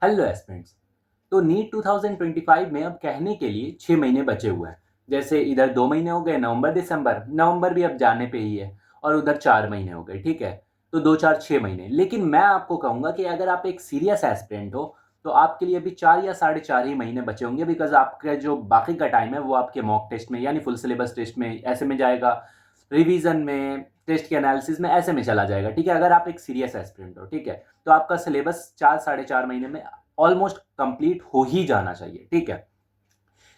Hello aspirants. तो NEET 2025 में अब कहने के लिए 6 महीने बचे हुए हैं। जैसे इधर 2 महीने हो गए, नवंबर दिसंबर, नवंबर भी अब जाने पे ही है, और उधर 4 महीने हो गए, ठीक है। तो 2 4 6 महीने। लेकिन मैं आपको कहूँगा कि अगर आप एक सीरियस एस्पिरेंट हो तो आपके लिए अभी 4 या साढ़े 4 ही महीने बचे होंगे, बिकॉज़ आपका जो बाकी का टाइम है वो आपके मॉक टेस्ट में यानी फुल सिलेबस टेस्ट में ऐसे में जाएगा, रिवीजन में, टेस्ट के एनालिसिस में, ऐसे में चला जाएगा, ठीक है। अगर आप एक सीरियस एस्पिरेंट हो, ठीक है, तो आपका सिलेबस 4 साढ़े 4 महीने में ऑलमोस्ट कंप्लीट हो ही जाना चाहिए, ठीक है।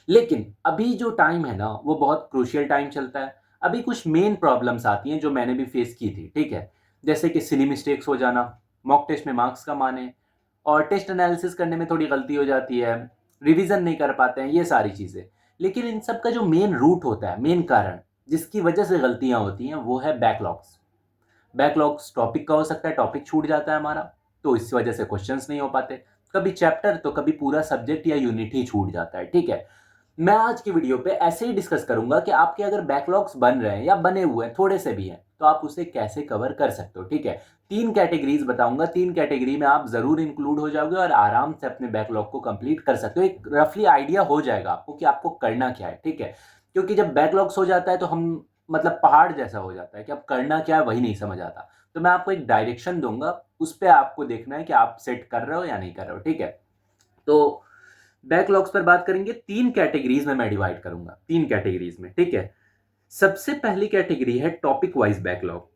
लेकिन अभी जो टाइम है ना वो बहुत क्रूशियल टाइम चलता है। अभी कुछ मेन प्रॉब्लम्स आती हैं जो मैंने भी फेस की थी, ठीक है। जैसे कि सिली मिस्टेक्स हो जाना, मॉक टेस्ट में मार्क्स कम आने, और टेस्ट एनालिसिस करने में थोड़ी गलती हो जाती है, रिवीजन नहीं कर पाते हैं, ये सारी चीज़ें। लेकिन इन सब का जो मेन रूट होता है, मेन कारण जिसकी वजह से गलतियां होती हैं, वो है बैकलॉग्स। बैकलॉग्स टॉपिक का हो सकता है, टॉपिक छूट जाता है हमारा, तो इस वजह से क्वेश्चंस नहीं हो पाते। कभी चैप्टर तो कभी पूरा सब्जेक्ट या यूनिट ही छूट जाता है, ठीक है। मैं आज की वीडियो पे ऐसे ही डिस्कस करूंगा कि आपके अगर बैकलॉग्स बन रहे हैं या बने हुए हैं, थोड़े से भी हैं, तो आप उसे कैसे कवर कर सकते हो, ठीक है। 3 कैटेगरीज बताऊंगा, 3 कैटेगरी में आप जरूर इंक्लूड हो जाओगे और आराम से अपने बैकलॉग को कंप्लीट कर सकते हो। एक रफली आइडिया हो जाएगा आपको कि आपको करना क्या है, ठीक है। क्योंकि जब बैकलॉग्स हो जाता है तो हम मतलब पहाड़ जैसा हो जाता है कि अब करना क्या है वही नहीं समझ आता। तो मैं आपको एक डायरेक्शन दूंगा, उस पर आपको देखना है कि आप सेट कर रहे हो या नहीं कर रहे हो, ठीक है। तो बैकलॉग्स पर बात करेंगे, 3 कैटेगरीज में मैं डिवाइड करूंगा, 3 कैटेगरीज में, ठीक है। सबसे पहली कैटेगरी है topic wise backlog.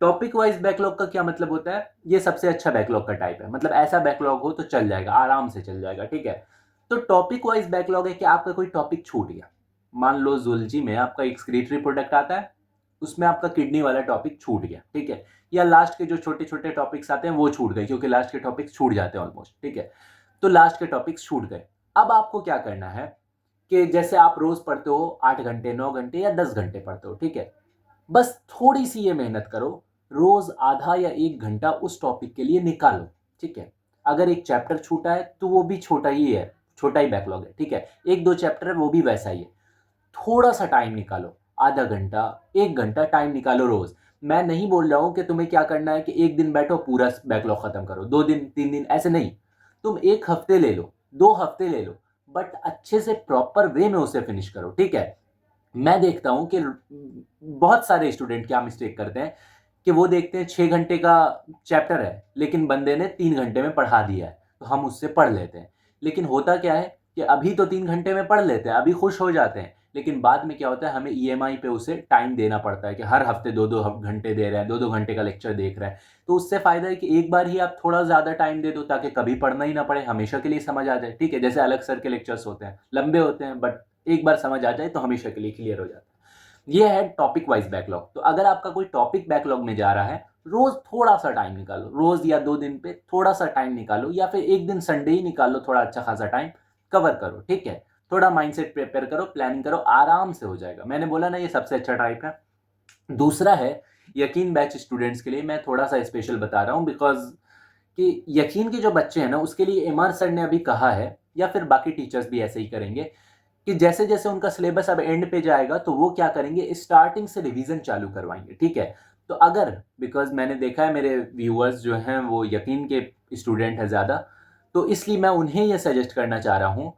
Topic wise backlog का क्या मतलब होता है? ये सबसे अच्छा बैकलॉग का टाइप है, मतलब ऐसा बैकलॉग हो तो चल जाएगा, आराम से चल जाएगा, ठीक है। तो टॉपिक वाइज बैकलॉग है कि आपका कोई टॉपिक छूट गया। मान लो जूलॉजी में आपका एक्सक्रीटरी प्रोडक्ट आता है, उसमें आपका किडनी वाला टॉपिक छूट गया, ठीक है। या लास्ट के जो छोटे छोटे टॉपिक्स आते हैं वो छूट गए, क्योंकि लास्ट के टॉपिक्स छूट जाते हैं ऑलमोस्ट, ठीक है। तो लास्ट के टॉपिक्स छूट गए। अब आपको क्या करना है कि जैसे आप रोज पढ़ते हो 8 घंटे, 9 घंटे या 10 घंटे पढ़ते हो, ठीक है। बस थोड़ी सी ये मेहनत करो, रोज आधा या 1 घंटा उस टॉपिक के लिए निकालो, ठीक है। अगर एक चैप्टर छूटा है तो वो भी छोटा ही है, छोटा ही बैकलॉग है, ठीक है। 1 2 चैप्टर है वो भी वैसा ही है। थोड़ा सा टाइम निकालो, आधा घंटा, 1 घंटा टाइम निकालो रोज। मैं नहीं बोल रहा हूं कि तुम्हें क्या करना है कि एक दिन बैठो पूरा बैकलॉग खत्म करो, 2 दिन 3 दिन, ऐसे नहीं। तुम 1 हफ्ते ले लो, 2 हफ्ते ले लो, बट अच्छे से प्रॉपर वे में उसे फिनिश करो, ठीक है। मैं देखता हूं कि बहुत सारे स्टूडेंट क्या मिस्टेक करते हैं कि वो देखते हैं 6 घंटे का चैप्टर है लेकिन बंदे ने 3 घंटे में पढ़ा दिया है, तो हम उससे पढ़ लेते हैं। लेकिन होता क्या है कि अभी तो 3 घंटे में पढ़ लेते हैं, अभी खुश हो जाते हैं, लेकिन बाद में क्या होता है, हमें ईएमआई पे उसे टाइम देना पड़ता है कि हर हफ्ते 2 2 घंटे दे रहे हैं, 2 2 घंटे का लेक्चर देख रहे हैं। तो उससे फायदा है कि एक बार ही आप थोड़ा ज्यादा टाइम दे दो ताकि कभी पढ़ना ही ना पड़े, हमेशा के लिए समझ आ जाए, ठीक है। जैसे अलग सर के लेक्चर्स होते हैं, लंबे होते हैं, बट एक बार समझ आ जाए तो हमेशा के लिए क्लियर हो जाता है। ये है टॉपिक वाइज बैकलॉग। तो अगर आपका कोई टॉपिक बैकलॉग में जा रहा है, रोज थोड़ा सा टाइम निकालो, रोज या 2 दिन पे थोड़ा सा टाइम निकालो, या फिर एक दिन संडे ही निकालो, थोड़ा अच्छा खासा टाइम कवर करो, ठीक है। थोड़ा माइंडसेट प्रिपेयर करो, प्लानिंग करो, आराम से हो जाएगा। मैंने बोला ना ये सबसे अच्छा टाइप है। दूसरा है यकीन बैच स्टूडेंट्स के लिए, मैं थोड़ा सा स्पेशल बता रहा हूँ बिकॉज कि यकीन के जो बच्चे हैं ना उसके लिए एमआर सर ने अभी कहा है, या फिर बाकी टीचर्स भी ऐसे ही करेंगे, कि जैसे जैसे उनका सिलेबस अब एंड पे जाएगा तो वो क्या करेंगे, स्टार्टिंग से रिवीजन चालू करवाएंगे, ठीक है। तो अगर, बिकॉज मैंने देखा है मेरे व्यूअर्स जो हैं वो यकीन के स्टूडेंट हैं ज़्यादा, तो इसलिए मैं उन्हें यह सजेस्ट करना चाह रहा हूँ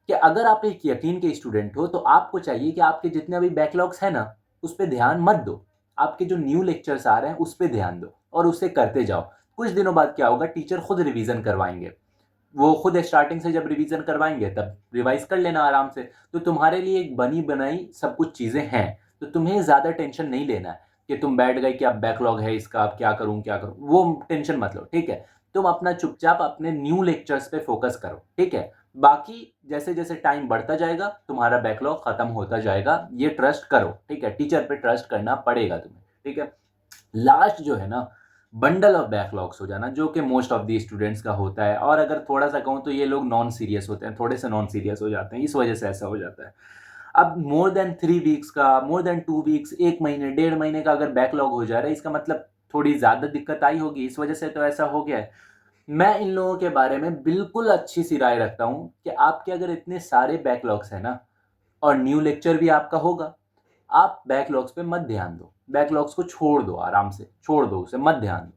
कि अगर आप एक यकीन के स्टूडेंट हो तो आपको चाहिए कि आपके जितने भी बैकलॉग्स हैं ना उस पर ध्यान मत दो। आपके जो न्यू लेक्चर्स आ रहे हैं उस पर ध्यान दो और उसे करते जाओ। कुछ दिनों बाद क्या होगा, टीचर खुद रिवीजन करवाएंगे, वो खुद स्टार्टिंग से जब रिवीजन करवाएंगे तब रिवाइज कर लेना आराम से। तो तुम्हारे लिए एक बनी बनाई सब कुछ चीजें हैं, तो तुम्हें ज्यादा टेंशन नहीं लेना है कि तुम बैठ गए कि अब बैकलॉग है इसका, अब क्या करूं क्या करूं, वो टेंशन मत लो, ठीक है। तुम अपना चुपचाप अपने न्यू लेक्चर्स पे फोकस करो, ठीक है। बाकी जैसे जैसे टाइम बढ़ता जाएगा तुम्हारा बैकलॉग खत्म होता जाएगा, ये ट्रस्ट करो, ठीक है। टीचर पे ट्रस्ट करना पड़ेगा तुम्हें, ठीक है। लास्ट जो है ना, बंडल ऑफ बैकलॉग्स हो जाना, जो कि मोस्ट ऑफ दी स्टूडेंट्स का होता है, और अगर थोड़ा सा कहूँ तो ये लोग नॉन सीरियस होते हैं, थोड़े से नॉन सीरियस हो जाते हैं, इस वजह से ऐसा हो जाता है। अब मोर देन 3 वीक्स का, मोर देन 2 वीक्स, 1 महीने 1.5 महीने का अगर बैकलॉग हो जा रहा है, इसका मतलब थोड़ी ज़्यादा दिक्कत आई होगी, इस वजह से तो ऐसा हो गया है। मैं इन लोगों के बारे में बिल्कुल अच्छी सी राय रखता हूँ कि आपके अगर इतने सारे बैकलॉग्स हैं ना, और न्यू लेक्चर भी आपका होगा, आप बैकलॉग्स पे मत ध्यान दो, बैकलॉग्स को छोड़ दो, आराम से छोड़ दो, उसे मत ध्यान दो।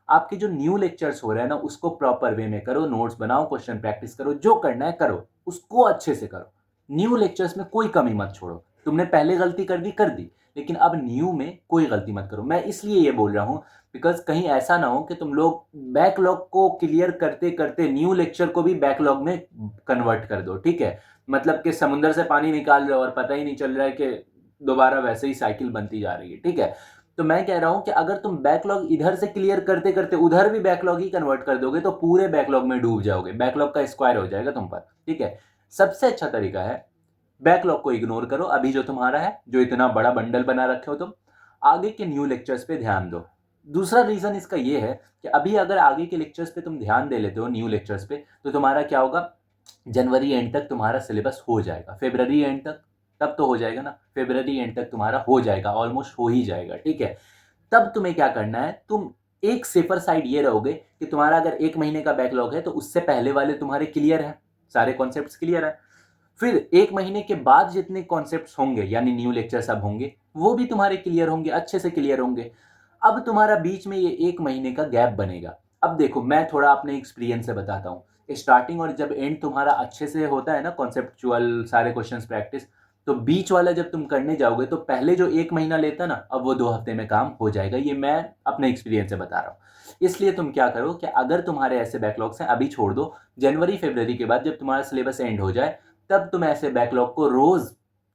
आपके जो न्यू लेक्चर्स हो रहे हैं ना उसको प्रॉपर वे में करो, नोट्स बनाओ, क्वेश्चन प्रैक्टिस करो, जो करना है करो, उसको अच्छे से करो। न्यू लेक्चर्स में कोई कमी मत छोड़ो। तुमने पहले गलती कर दी, लेकिन अब न्यू में कोई गलती मत करो। मैं इसलिए ये बोल रहा हूँ बिकॉज कहीं ऐसा ना हो कि तुम लोग बैकलॉग को क्लियर करते करते न्यू लेक्चर को भी बैकलॉग में कन्वर्ट कर दो, ठीक है। मतलब कि समुद्र से पानी निकाल रहे हो और पता ही नहीं चल रहा है कि दोबारा वैसे ही साइकिल बनती जा रही है, ठीक है। तो मैं कह रहा हूं कि अगर तुम बैकलॉग इधर से क्लियर करते करते उधर भी बैकलॉग ही कन्वर्ट कर दोगे तो पूरे बैकलॉग में डूब जाओगे, बैकलॉग का स्क्वायर हो जाएगा तुम पर, ठीक है। सबसे अच्छा तरीका है बैकलॉग को इग्नोर करो अभी जो तुम्हारा है, जो इतना बड़ा बंडल बना रखे हो तुम, आगे के न्यू लेक्चर्स पे ध्यान दो। दूसरा रीजन इसका ये है कि अभी अगर आगे के लेक्चर्स पे तुम ध्यान दे लेते हो, न्यू लेक्चर्स पे, तो तुम्हारा क्या होगा, जनवरी एंड तक तुम्हारा सिलेबस हो जाएगा, फेब्रवरी एंड तक, तब तो हो जाएगा ना, फेब्रवरी एंड तक तुम्हारा हो जाएगा, ऑलमोस्ट हो ही जाएगा, ठीक है। तब तुम्हें क्या करना है, तुम एक सेफर साइड ये रहोगे कि तुम्हारा अगर 1 महीने का बैकलॉग है तो उससे पहले वाले तुम्हारे क्लियर है, सारे कॉन्सेप्ट्स क्लियर है। फिर 1 महीने के बाद जितने कॉन्सेप्ट्स होंगे यानी न्यू लेक्चर्स अब होंगे वो भी तुम्हारे क्लियर होंगे, अच्छे से क्लियर होंगे। अब तुम्हारा बीच में ये 1 महीने का गैप बनेगा। अब देखो मैं थोड़ा अपने एक्सपीरियंस से बताता हूँ, स्टार्टिंग और जब एंड तुम्हारा अच्छे से होता है ना, कॉन्सेप्चुअल सारे क्वेश्चंस प्रैक्टिस, तो बीच वाला जब तुम करने जाओगे तो पहले जो 1 महीना लेता ना, अब वो 2 हफ्ते में काम हो जाएगा। ये मैं अपने एक्सपीरियंस से बता रहा हूँ। इसलिए तुम क्या करो कि अगर तुम्हारे ऐसे बैकलॉग्स हैं अभी छोड़ दो, जनवरी फरवरी के बाद जब तुम्हारा सिलेबस एंड हो जाए तब तुम ऐसे बैकलॉग को रोज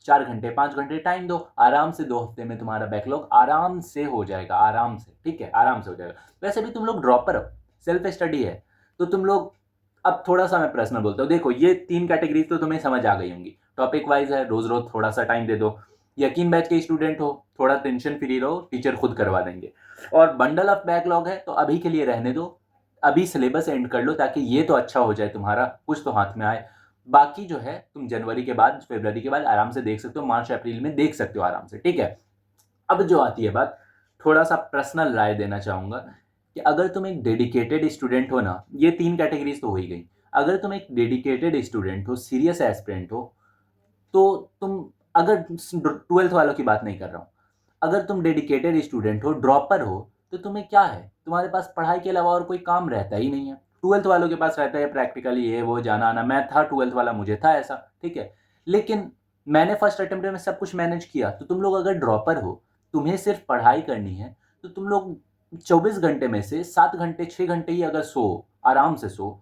4 घंटे 5 घंटे टाइम दो, आराम से 2 हफ्ते में तुम्हारा बैकलॉग आराम से हो जाएगा, आराम से, ठीक है, आराम से हो जाएगा। वैसे भी तुम लोग ड्रॉपर हो, सेल्फ स्टडी है, तो तुम लोग, अब थोड़ा सा मैं पर्सनल बोलता हूँ, देखो ये 3 कैटेगरीज तो तुम्हें समझ आ गई होंगी। टॉपिक वाइज है, रोज रोज थोड़ा सा टाइम दे दो। यकीन बैच के स्टूडेंट हो, थोड़ा टेंशन फ्री रहो, टीचर खुद करवा देंगे। और बंडल ऑफ बैकलॉग है तो अभी के लिए रहने दो, अभी सिलेबस एंड कर लो ताकि ये तो अच्छा हो जाए, तुम्हारा कुछ तो हाथ में आए। बाकी जो है तुम जनवरी के बाद फरवरी के बाद आराम से देख सकते हो, मार्च अप्रैल में देख सकते हो आराम से, ठीक है। अब जो आती है बात, थोड़ा सा पर्सनल राय देना चाहूंगा कि अगर तुम एक डेडिकेटेड स्टूडेंट हो ना, ये 3 कैटेगरीज तो हो ही गई। अगर तुम एक डेडिकेटेड स्टूडेंट हो, सीरियस एस्पिरेंट हो, तो तुम, अगर 12th वालों की बात नहीं कर रहा हूँ, अगर तुम डेडिकेटेड स्टूडेंट हो, ड्रॉपर हो, तो तुम्हें क्या है, तुम्हारे पास पढ़ाई के अलावा और कोई काम रहता ही नहीं है। 12th वालों के पास रहता है प्रैक्टिकली ये वो जाना आना, मैं था 12th वाला, मुझे था ऐसा, ठीक है। लेकिन मैंने फर्स्ट अटेम्प्ट में सब कुछ मैनेज किया। तो तुम लोग अगर ड्रॉपर हो, तुम्हें सिर्फ पढ़ाई करनी है, तो तुम लोग 24 घंटे में से 7 घंटे 6 घंटे ही अगर सो, आराम से सो,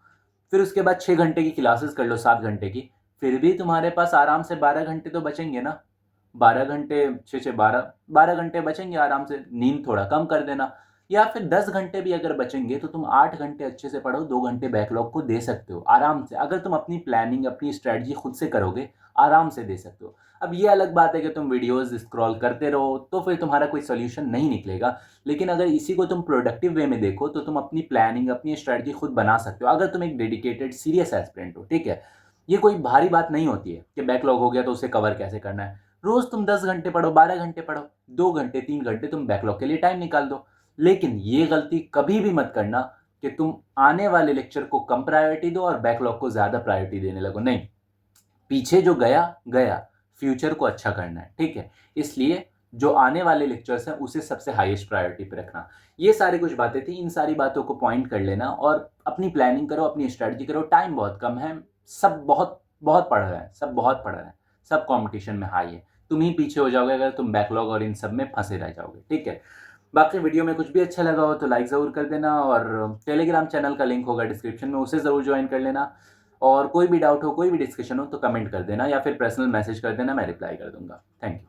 फिर उसके बाद 6 घंटे की क्लासेस कर लो, 7 घंटे की, फिर भी तुम्हारे पास आराम से 12 घंटे तो बचेंगे ना। 12 घंटे, 12 घंटे बचेंगे आराम से। नींद थोड़ा कम कर देना, या फिर 10 घंटे भी अगर बचेंगे तो तुम 8 घंटे अच्छे से पढ़ो, 2 घंटे बैकलॉग को दे सकते हो आराम से। अगर तुम अपनी प्लानिंग, अपनी स्ट्रेटजी खुद से करोगे, आराम से दे सकते हो। अब ये अलग बात है कि तुम वीडियोस स्क्रॉल करते रहो तो फिर तुम्हारा कोई सोल्यूशन नहीं निकलेगा। लेकिन अगर इसी को तुम प्रोडक्टिव वे में देखो तो तुम अपनी प्लानिंग, अपनी स्ट्रेटजी खुद बना सकते हो, अगर तुम एक डेडिकेटेड सीरियस एस्पिरेंट हो, ठीक है। ये कोई भारी बात नहीं होती है कि बैकलॉग हो गया तो उसे कवर कैसे करना है। रोज तुम 10 घंटे पढ़ो, 12 घंटे पढ़ो, 2 घंटे 3 घंटे तुम बैकलॉग के लिए टाइम निकाल दो। लेकिन ये गलती कभी भी मत करना कि तुम आने वाले लेक्चर को कम प्रायोरिटी दो और बैकलॉग को ज्यादा प्रायोरिटी देने लगो। नहीं, पीछे जो गया गया, फ्यूचर को अच्छा करना है, ठीक है। इसलिए जो आने वाले लेक्चर्स हैं उसे सबसे हाईएस्ट प्रायोरिटी पे रखना। ये सारी कुछ बातें थी, इन सारी बातों को पॉइंट कर लेना और अपनी प्लानिंग करो, अपनी स्ट्रेटजी करो। टाइम बहुत कम है, सब बहुत बहुत पढ़ रहे हैं, सब बहुत पढ़ रहे हैं, सब कंपटीशन में हाई है। तुम ही पीछे हो जाओगे अगर तुम बैकलॉग और इन सब में फंसे रह जाओगे, ठीक है। बाकी वीडियो में कुछ भी अच्छा लगा हो तो लाइक ज़रूर कर देना, और टेलीग्राम चैनल का लिंक होगा डिस्क्रिप्शन में, उसे ज़रूर ज्वाइन कर लेना। और कोई भी डाउट हो, कोई भी डिस्कशन हो तो कमेंट कर देना या फिर पर्सनल मैसेज कर देना, मैं रिप्लाई कर दूंगा। Thank you.